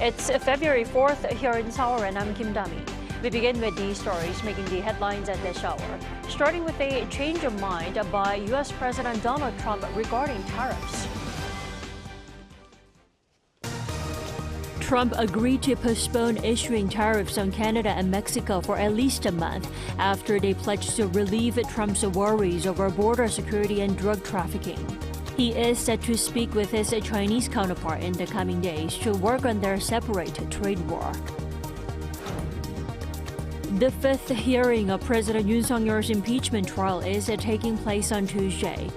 It's February 4th here in Seoul, and I'm Kim Dami. We begin with these stories making the headlines at this hour, starting with a change of mind by U.S. President Donald Trump regarding tariffs. Trump agreed to postpone issuing tariffs on Canada and Mexico for at least a month after they pledged to relieve Trump's worries over border security and drug trafficking. He is set to speak with his Chinese counterpart in the coming days to work on their separate trade war. The fifth hearing of President Yoon Suk-yeol's impeachment trial is taking place on Tuesday.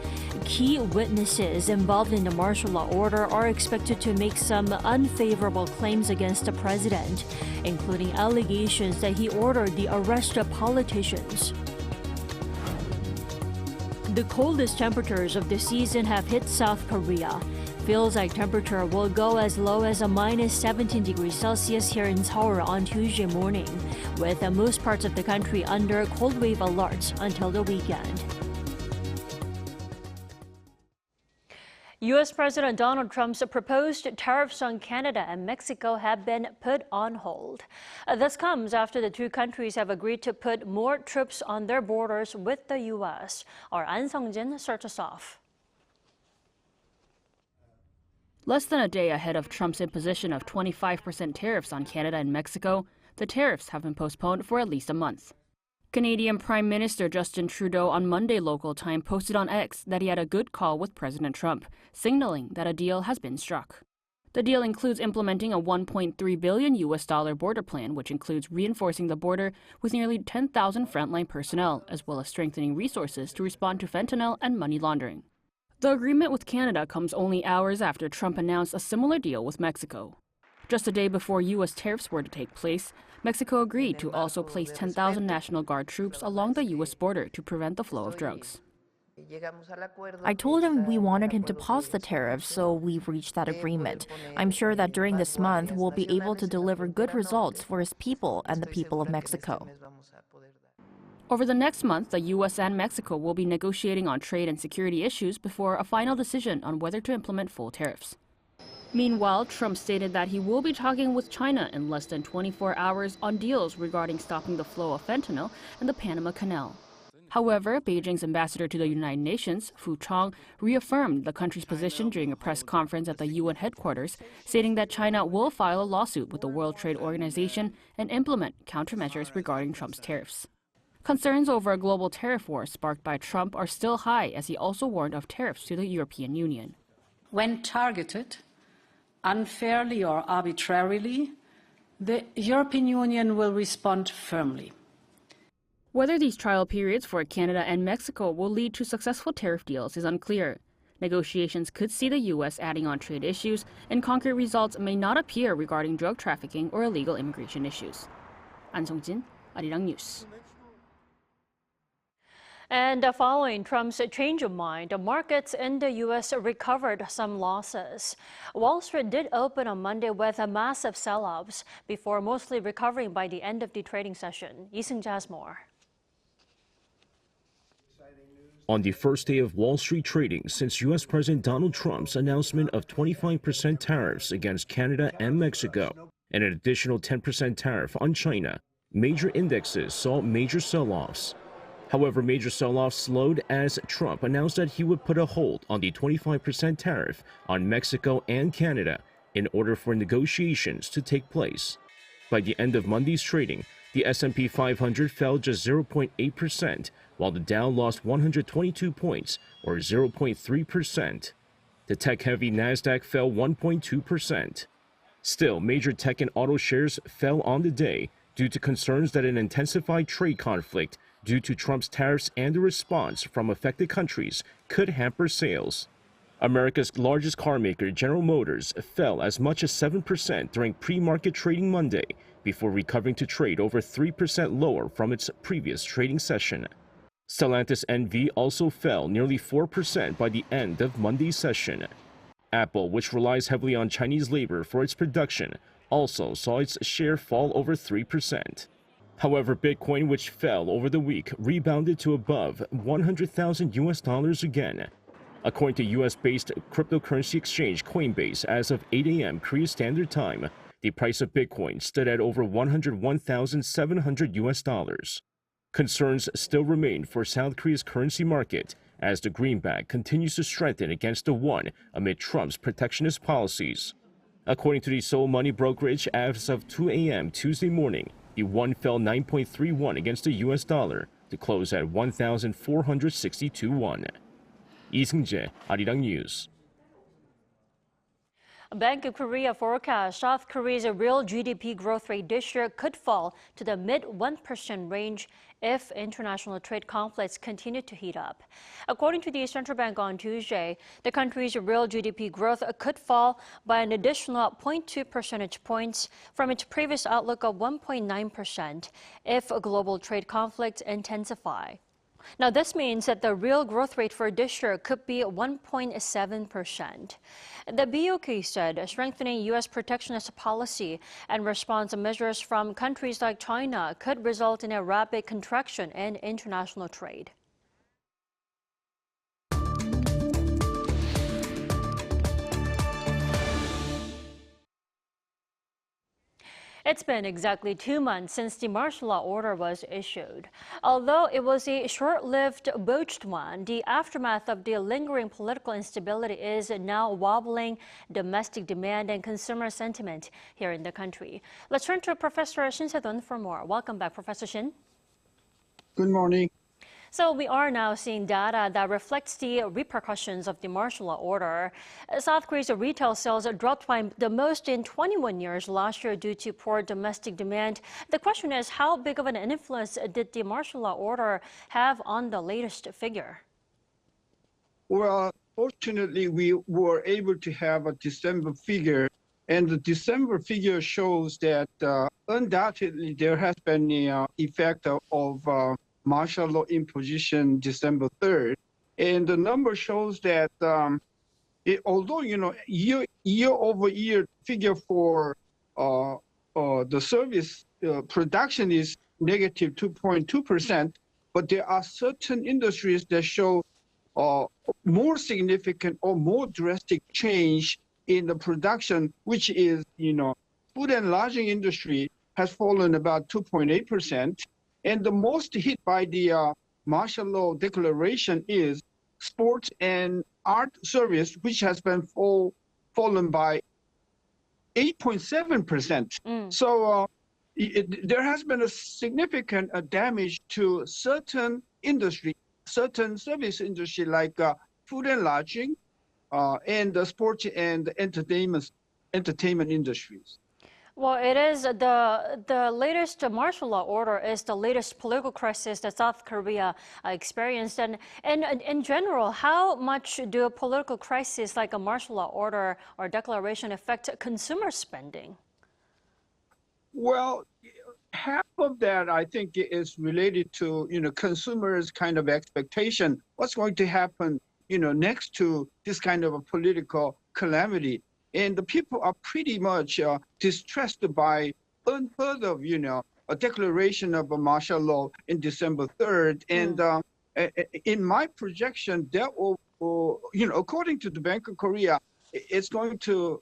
Key witnesses involved in the martial law order are expected to make some unfavorable claims against the president, including allegations that he ordered the arrest of politicians. The coldest temperatures of the season have hit South Korea. Feels like temperature will go as low as a minus 17 degrees Celsius here in Seoul on Tuesday morning, with most parts of the country under cold wave alerts until the weekend. U.S. President Donald Trump's proposed tariffs on Canada and Mexico have been put on hold. This comes after the two countries have agreed to put more troops on their borders with the U.S. Our An Sung-jin starts us off. Less than a day ahead of Trump's imposition of 25% tariffs on Canada and Mexico, the tariffs have been postponed for at least a month. Canadian Prime Minister Justin Trudeau on Monday local time posted on X that he had a good call with President Trump, signaling that a deal has been struck. The deal includes implementing a $1.3 billion border plan, which includes reinforcing the border with nearly 10,000 frontline personnel, as well as strengthening resources to respond to fentanyl and money laundering. The agreement with Canada comes only hours after Trump announced a similar deal with Mexico. Just a day before U.S. tariffs were to take place, Mexico agreed to also place 10,000 National Guard troops along the U.S. border to prevent the flow of drugs. I told him we wanted him to pause the tariffs, so we've reached that agreement. I'm sure that during this month, we'll be able to deliver good results for his people and the people of Mexico. Over the next month, the U.S. and Mexico will be negotiating on trade and security issues before a final decision on whether to implement full tariffs. Meanwhile, Trump stated that he will be talking with China in less than 24 hours on deals regarding stopping the flow of fentanyl and the Panama Canal. However, Beijing's ambassador to the United Nations, Fu Chong, reaffirmed the country's position during a press conference at the UN headquarters, stating that China will file a lawsuit with the World Trade Organization and implement countermeasures regarding Trump's tariffs. Concerns over a global tariff war sparked by Trump are still high, as he also warned of tariffs to the European Union. When targeted, unfairly or arbitrarily, the European Union will respond firmly. Whether these trial periods for Canada and Mexico will lead to successful tariff deals is unclear. Negotiations could see the U.S. adding on trade issues, and concrete results may not appear regarding drug trafficking or illegal immigration issues. An Sung-jin, Arirang News. And following Trump's change of mind, markets in the U.S. recovered some losses. Wall Street did open on Monday with a massive sell-offs before mostly recovering by the end of the trading session. Lee Seung-ja has more. On the first day of Wall Street trading since U.S. President Donald Trump's announcement of 25% tariffs against Canada and Mexico and an additional 10% tariff on China, major indexes saw major sell-offs. However, major sell-offs slowed as Trump announced that he would put a hold on the 25% tariff on Mexico and Canada in order for negotiations to take place. By the end of Monday's trading, the S&P 500 fell just 0.8%, while the Dow lost 122 points, or 0.3%. The tech-heavy Nasdaq fell 1.2%. Still, major tech and auto shares fell on the day due to concerns that an intensified trade conflict due to Trump's tariffs and the response from affected countries could hamper sales. America's largest car maker, General Motors, fell as much as 7% during pre-market trading Monday, before recovering to trade over 3% lower from its previous trading session. Stellantis NV also fell nearly 4% by the end of Monday's session. Apple, which relies heavily on Chinese labor for its production, also saw its share fall over 3%. However, Bitcoin, which fell over the week, rebounded to above $100,000 again. According to US-based cryptocurrency exchange Coinbase, as of 8 a.m. Korea Standard Time, the price of Bitcoin stood at over $101,700. Concerns still remain for South Korea's currency market as the greenback continues to strengthen against the won amid Trump's protectionist policies. According to the Seoul Money Brokerage, as of 2 a.m. Tuesday morning, the won fell 9.31 against the US dollar to close at 1,462 won. 이승재, Arirang News. Bank of Korea forecast South Korea's real GDP growth rate this year could fall to the mid-1% range if international trade conflicts continue to heat up. According to the central bank on Tuesday, the country's real GDP growth could fall by an additional 0.2 percentage points from its previous outlook of 1.9% if global trade conflicts intensify. Now, this means that the real growth rate for this year could be 1.7%. The BOK said strengthening U.S. protectionist policy and response measures from countries like China could result in a rapid contraction in international trade. It's been exactly 2 months since the martial law order was issued. Although it was a short-lived, botched one, the aftermath of the lingering political instability is now wobbling domestic demand and consumer sentiment here in the country. Let's turn to Professor Shin Se-dun for more. Welcome back, Professor Shin. Good morning. So we are now seeing data that reflects the repercussions of the martial law order. South Korea's retail sales dropped by the most in 21 years last year due to poor domestic demand. The question is, how big of an influence did the martial law order have on the latest figure? Well, fortunately, we were able to have a December figure, and the December figure shows that undoubtedly there has been the effect of martial law imposition December 3rd. And the number shows that although, year over year figure for the service production is negative 2.2%, but there are certain industries that show more significant or more drastic change in the production, which is, food and lodging industry has fallen about 2.8%. And the most hit by the martial law declaration is sports and art service, which has been fallen by 8.7%. So there has been a significant damage to certain industry, certain service industry like food and lodging, and the sports and entertainment industries. Well, it is the latest martial law order is the latest political crisis that South Korea experienced. And in general, how much do a political crisis like a martial law order or declaration affect consumer spending? Well, half of that, I think, is related to, consumers' kind of expectation. What's going to happen, next to this kind of a political calamity? And the people are pretty much distressed by unheard of, a declaration of a martial law in December 3rd. And in my projection, that will, according to the Bank of Korea, it's going to,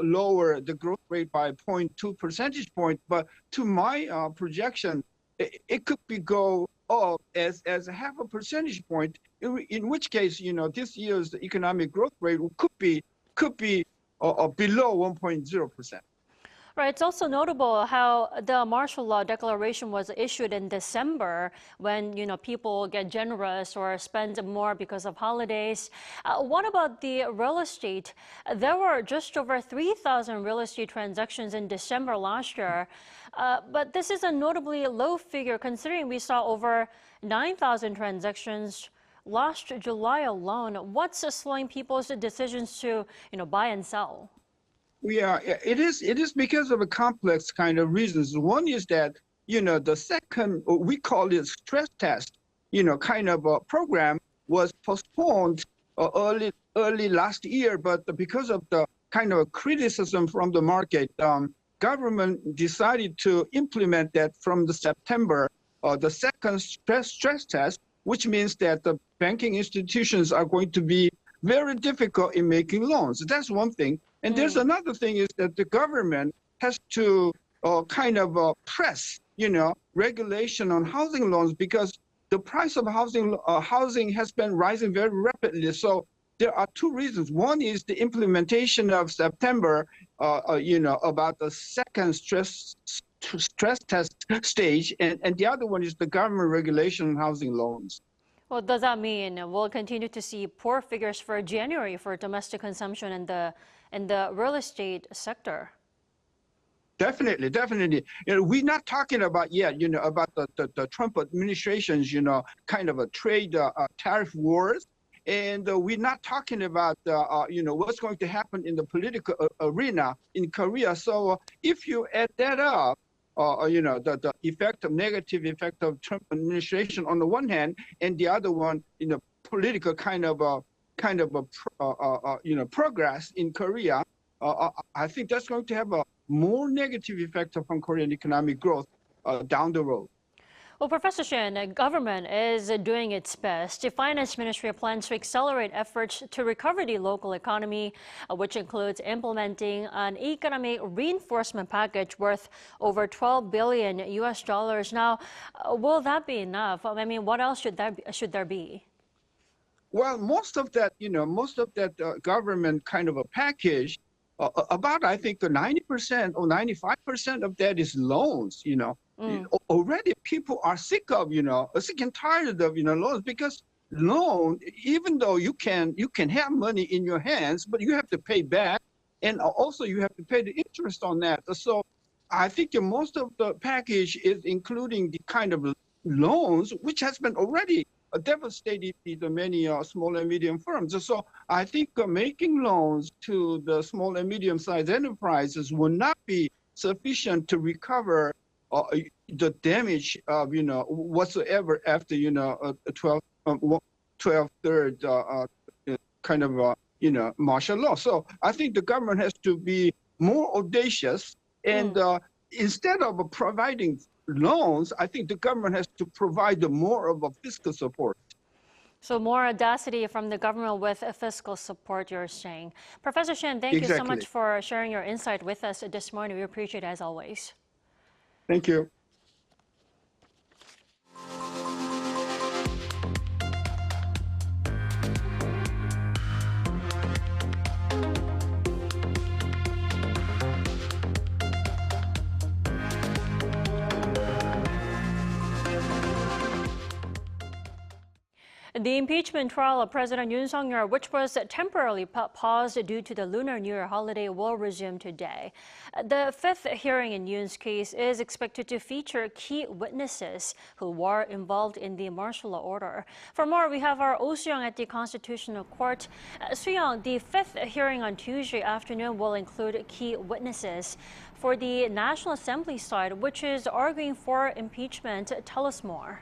lower the growth rate by 0.2 percentage point. But to my projection, it could go up as a half a percentage point. In which case, this year's economic growth rate could be below 1.0%. Right. It's also notable how the martial law declaration was issued in December when, people get generous or spend more because of holidays. What about the real estate? There were just over 3,000 real estate transactions in December last year. But this is a notably low figure considering we saw over 9,000 transactions last July alone. What's slowing people's decisions to, buy and sell? Yeah, it is because of a complex kind of reasons. One is that, the second, we call it stress test, kind of a program was postponed early last year, but because of the kind of criticism from the market, government decided to implement that from the September. The second stress test which means that the banking institutions are going to be very difficult in making loans. That's one thing. And there's another thing is that the government has to press, regulation on housing loans, because the price of housing has been rising very rapidly. So there are two reasons. One is the implementation of September, about the second stress test stage, and the other one is the government regulation on housing loans. Well, does that mean we'll continue to see poor figures for January for domestic consumption in the real estate sector? Definitely. We're not talking about yet, about the Trump administration's, kind of a trade tariff wars. And we're not talking about, what's going to happen in the political arena in Korea. So if you add that up, the negative effect of Trump administration on the one hand, and the other one, political progress in Korea, I think that's going to have a more negative effect upon Korean economic growth down the road. Well, Professor Shin, the government is doing its best. The Finance Ministry plans to accelerate efforts to recover the local economy, which includes implementing an economic reinforcement package worth over $12 billion. Now, will that be enough? I mean, what else should there be? Well, most of that government kind of a package, about, I think, 90% or 95% of that is loans, Already people are sick and tired of, loans, because loan, even though you can have money in your hands, but you have to pay back, and also you have to pay the interest on that. So I think most of the package is including the kind of loans, which has been already devastated the many small and medium firms. So I think making loans to the small and medium-sized enterprises will not be sufficient to recover the damage of, whatsoever after, 12/3 martial law. So I think the government has to be more audacious, and instead of providing loans, I think the government has to provide more of a fiscal support. So more audacity from the government with fiscal support, you're saying. Professor Shin, thank you so much for sharing your insight with us this morning. We appreciate it as always. Thank you. The impeachment trial of President Yoon, which was temporarily paused due to the Lunar New Year holiday, will resume today. The fifth hearing in Yoon's case is expected to feature key witnesses who were involved in the martial law order. For more, we have our Oh Soo-young at the Constitutional Court. Soo-young, the fifth hearing on Tuesday afternoon will include key witnesses. For the National Assembly side, which is arguing for impeachment, tell us more.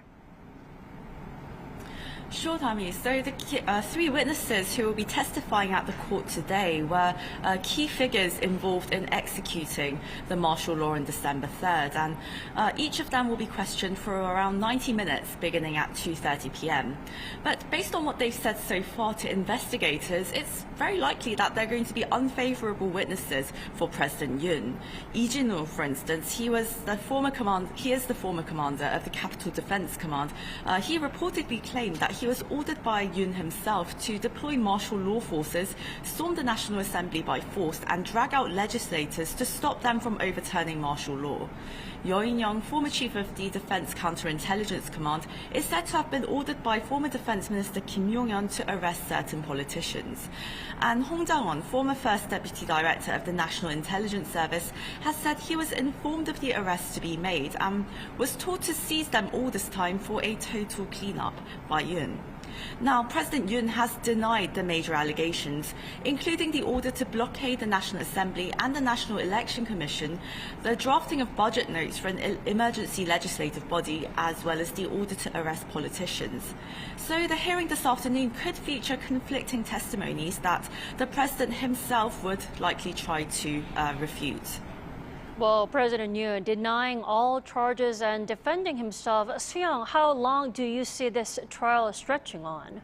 Sure, Tammy. So the three witnesses who will be testifying at the court today were key figures involved in executing the martial law on December 3rd, and each of them will be questioned for around 90 minutes, beginning at 2:30 p.m. But based on what they've said so far to investigators, it's very likely that they're going to be unfavorable witnesses for President Yoon. Lee Jin-woo, for instance, he is the former commander of the Capital Defense Command. He reportedly claimed that he was ordered by Yoon himself to deploy martial law forces, storm the National Assembly by force, and drag out legislators to stop them from overturning martial law. Yoon, former chief of the Defense Counterintelligence Command, is said to have been ordered by former Defense Minister Kim Yong-yeon to arrest certain politicians. And Hong Jang-won, former first deputy director of the National Intelligence Service, has said he was informed of the arrests to be made and was told to seize them all this time for a total cleanup by Yoon. Now, President Yoon has denied the major allegations, including the order to blockade the National Assembly and the National Election Commission, the drafting of budget notes for an emergency legislative body, as well as the order to arrest politicians. So the hearing this afternoon could feature conflicting testimonies that the President himself would likely try to refute. Well, President Yoon denying all charges and defending himself. Soo-young, how long do you see this trial stretching on?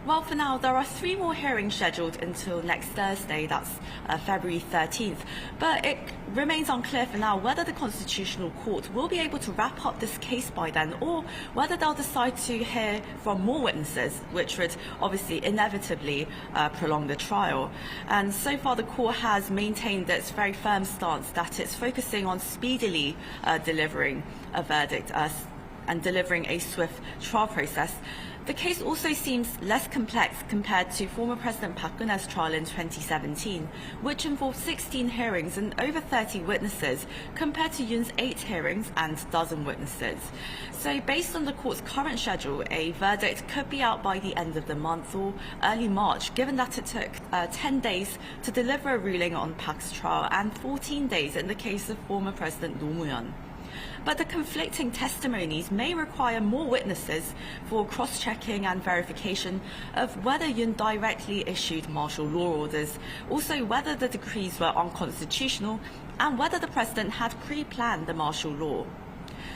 Well, for now, there are 3 more hearings scheduled until next Thursday, that's February 13th. But it remains unclear for now whether the Constitutional Court will be able to wrap up this case by then, or whether they'll decide to hear from more witnesses, which would obviously inevitably prolong the trial. And so far, the court has maintained its very firm stance that it's focusing on speedily delivering a verdict and delivering a swift trial process. The case also seems less complex compared to former President Park Geun-hye's trial in 2017, which involved 16 hearings and over 30 witnesses, compared to Yoon's 8 hearings and dozen witnesses. So based on the court's current schedule, a verdict could be out by the end of the month or early March, given that it took 10 days to deliver a ruling on Park's trial and 14 days in the case of former President Roh Moo-hyun. But the conflicting testimonies may require more witnesses for cross-checking and verification of whether Yoon directly issued martial law orders, also whether the decrees were unconstitutional, and whether the president had pre-planned the martial law.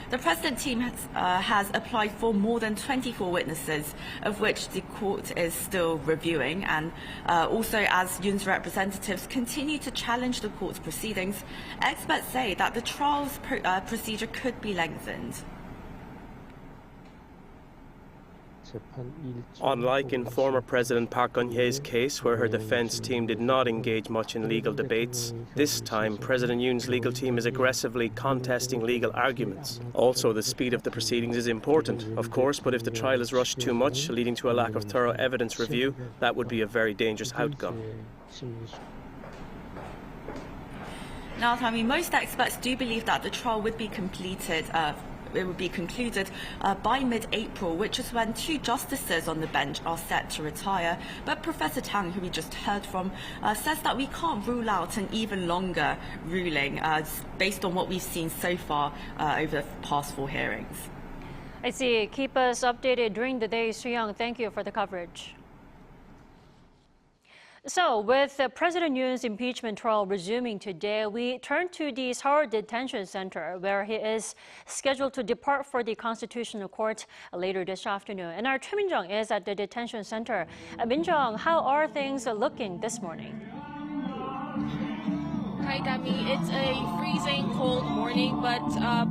The president team has applied for more than 24 witnesses, of which the court is still reviewing, and also as Yoon's representatives continue to challenge the court's proceedings, experts say that the trial's procedure could be lengthened. Unlike in former President Park Geun-hye's case, where her defense team did not engage much in legal debates, this time President Yoon's legal team is aggressively contesting legal arguments. Also, the speed of the proceedings is important, of course, but if the trial is rushed too much, leading to a lack of thorough evidence review, that would be a very dangerous outcome. Now, Tammy, most experts do believe that the trial would be completed it would be concluded by mid-April, which is when 2 justices on the bench are set to retire. But Professor Tang, who we just heard from, says that we can't rule out an even longer ruling based on what we've seen so far over the past 4 hearings. I see. Keep us updated during the day, Soo-young. Thank you for the coverage. So, with President Yoon's impeachment trial resuming today, we turn to the Seoul Detention Center, where he is scheduled to depart for the Constitutional Court later this afternoon. And our Choi Min-jung is at the detention center. Min-jung, how are things looking this morning? Hi, Dami. It's a freezing cold morning, but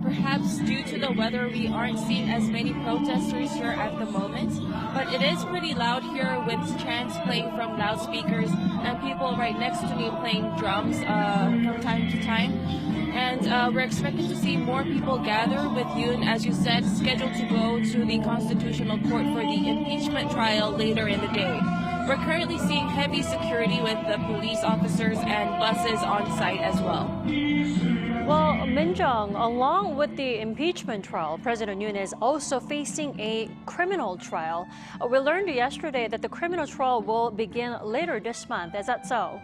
perhaps due to the weather, we aren't seeing as many protesters here at the moment. But it is pretty loud here with chants playing from loudspeakers and people right next to me playing drums from time to time. And we're expecting to see more people gather with Yoon, as you said, scheduled to go to the Constitutional Court for the impeachment trial later in the day. We're currently seeing heavy security with the police officers and buses on site as well. Well, Min-jung, along with the impeachment trial, President Yoon is also facing a criminal trial. We learned yesterday that the criminal trial will begin later this month. Is that so?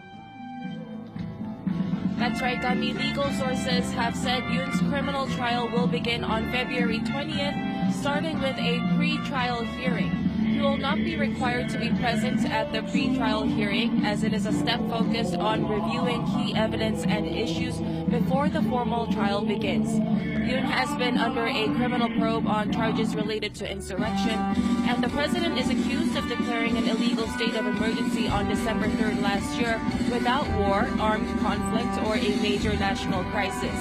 That's right, Dami. Legal sources have said Yoon's criminal trial will begin on February 20th, starting with a pre-trial hearing. He will not be required to be present at the pre-trial hearing, as it is a step focused on reviewing key evidence and issues before the formal trial begins. Yoon has been under a criminal probe on charges related to insurrection, and the president is accused of declaring an illegal state of emergency on December 3rd last year without war, armed conflict, or a major national crisis.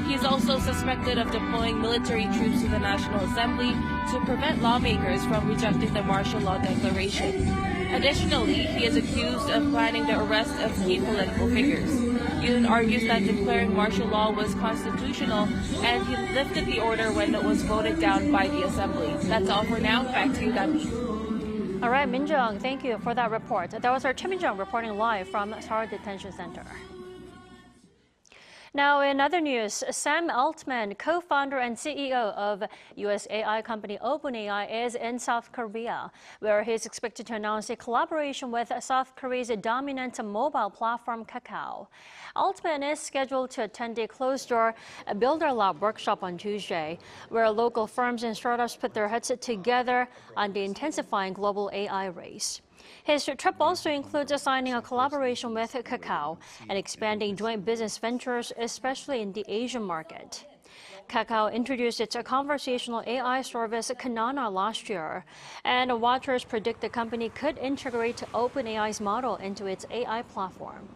He is also suspected of deploying military troops to the National Assembly to prevent lawmakers from rejecting the martial law declaration. Additionally, he is accused of planning the arrest of key political figures. Yoon argues that declaring martial law was constitutional, and he lifted the order when it was voted down by the Assembly. That's all for now. Back to you, Dami. All right, Min-jung, thank you for that report. That was our Choi Min-jung reporting live from Seoul Detention Center. Now, in other news, Sam Altman, co-founder and CEO of US AI company OpenAI, is in South Korea, where he is expected to announce a collaboration with South Korea's dominant mobile platform Kakao. Altman is scheduled to attend a closed-door Builder Lab workshop on Tuesday, where local firms and startups put their heads together on the intensifying global AI race. His trip also includes signing a collaboration with Kakao and expanding joint business ventures, especially in the Asian market. Kakao introduced its conversational AI service Kanana last year, and watchers predict the company could integrate OpenAI's model into its AI platform.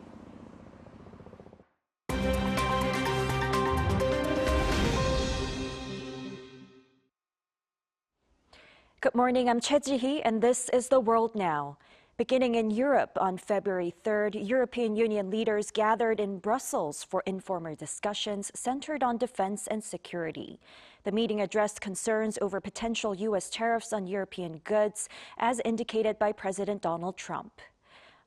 Good morning, I'm Choi Ji-hee, and this is The World Now. Beginning in Europe on February 3rd, European Union leaders gathered in Brussels for informal discussions centered on defense and security. The meeting addressed concerns over potential U.S. tariffs on European goods, as indicated by President Donald Trump.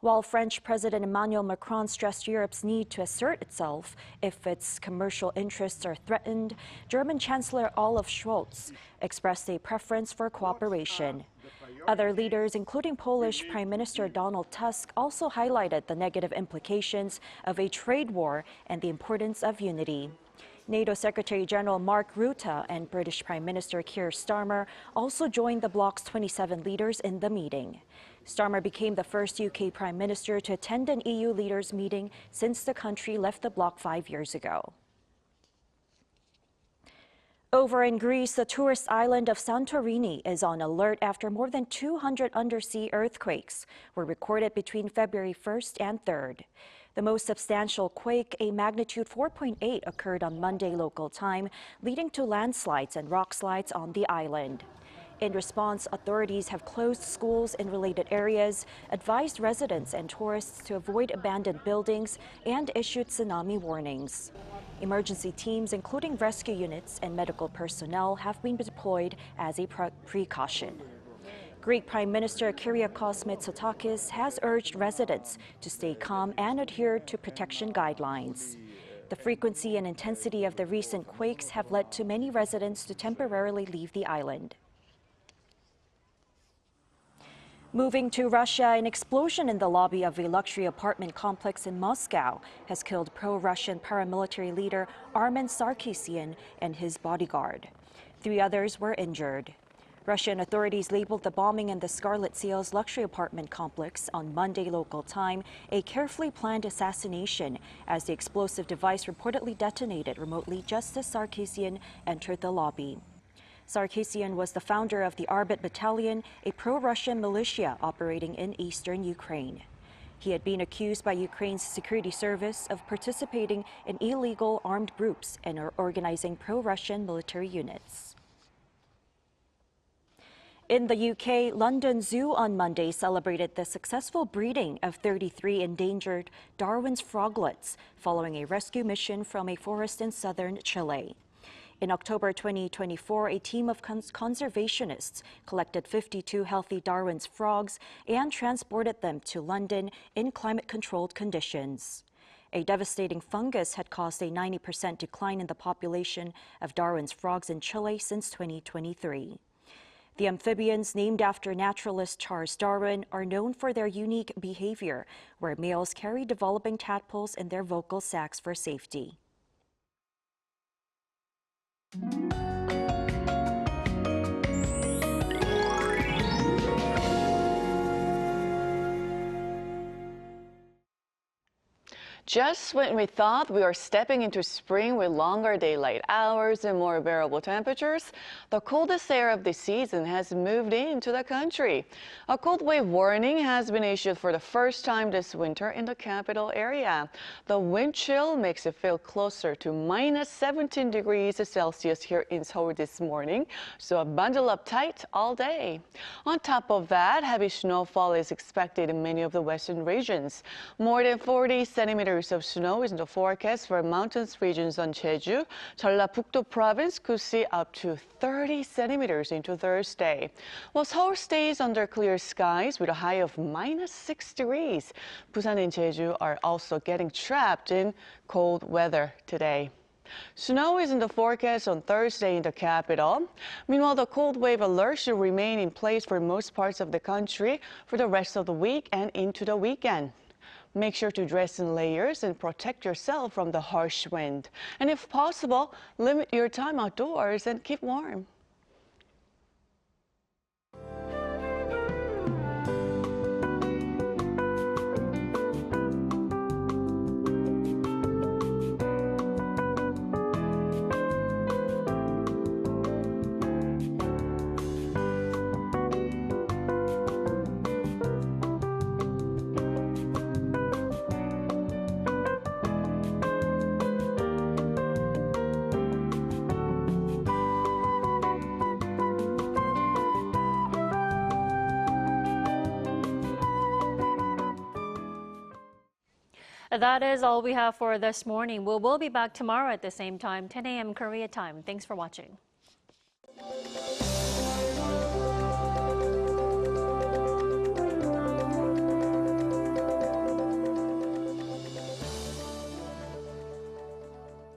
While French President Emmanuel Macron stressed Europe's need to assert itself if its commercial interests are threatened, German Chancellor Olaf Scholz expressed a preference for cooperation. Other leaders, including Polish Prime Minister Donald Tusk, also highlighted the negative implications of a trade war and the importance of unity. NATO Secretary General Mark Rutte and British Prime Minister Keir Starmer also joined the bloc's 27 leaders in the meeting. Starmer became the first UK Prime Minister to attend an EU leaders' meeting since the country left the bloc 5 years ago. Over in Greece, the tourist island of Santorini is on alert after more than 200 undersea earthquakes were recorded between February 1st and 3rd. The most substantial quake, a magnitude 4.8, occurred on Monday local time, leading to landslides and rock slides on the island. In response, authorities have closed schools in related areas, advised residents and tourists to avoid abandoned buildings, and issued tsunami warnings. Emergency teams, including rescue units and medical personnel, have been deployed as a precaution. Greek Prime Minister Kyriakos Mitsotakis has urged residents to stay calm and adhere to protection guidelines. The frequency and intensity of the recent quakes have led to many residents to temporarily leave the island. Moving to Russia, an explosion in the lobby of a luxury apartment complex in Moscow has killed pro-Russian paramilitary leader Armen Sarkisian and his bodyguard. 3 others were injured. Russian authorities labeled the bombing in the Scarlet Seals luxury apartment complex on Monday local time a carefully planned assassination, as the explosive device reportedly detonated remotely just as Sarkisian entered the lobby. Sarkisian was the founder of the Arbit Battalion, a pro-Russian militia operating in eastern Ukraine. He had been accused by Ukraine's security service of participating in illegal armed groups and organizing pro-Russian military units. In the UK, London Zoo on Monday celebrated the successful breeding of 33 endangered Darwin's froglets following a rescue mission from a forest in southern Chile. In October 2024, a team of conservationists collected 52 healthy Darwin's frogs and transported them to London in climate-controlled conditions. A devastating fungus had caused a 90% decline in the population of Darwin's frogs in Chile since 2023. The amphibians, named after naturalist Charles Darwin, are known for their unique behavior, where males carry developing tadpoles in their vocal sacs for safety. Just when we thought we were stepping into spring with longer daylight hours and more bearable temperatures, the coldest air of the season has moved into the country. A cold wave warning has been issued for the first time this winter in the capital area. The wind chill makes it feel closer to minus 17 degrees Celsius here in Seoul this morning, so bundle up tight all day. On top of that, heavy snowfall is expected in many of the western regions. More than 40 centimeters of snow is in the forecast for mountainous regions on Jeju. Jeollabuk-do province could see up to 30 centimeters into Thursday. While Seoul stays under clear skies with a high of minus 6 degrees. Busan and Jeju are also getting trapped in cold weather today. Snow is in the forecast on Thursday in the capital. Meanwhile, the cold wave alert should remain in place for most parts of the country for the rest of the week and into the weekend. Make sure to dress in layers and protect yourself from the harsh wind. And if possible, limit your time outdoors and keep warm. That is all we have for this morning. We'll be back tomorrow at the same time, 10 a.m. Korea time. Thanks for watching.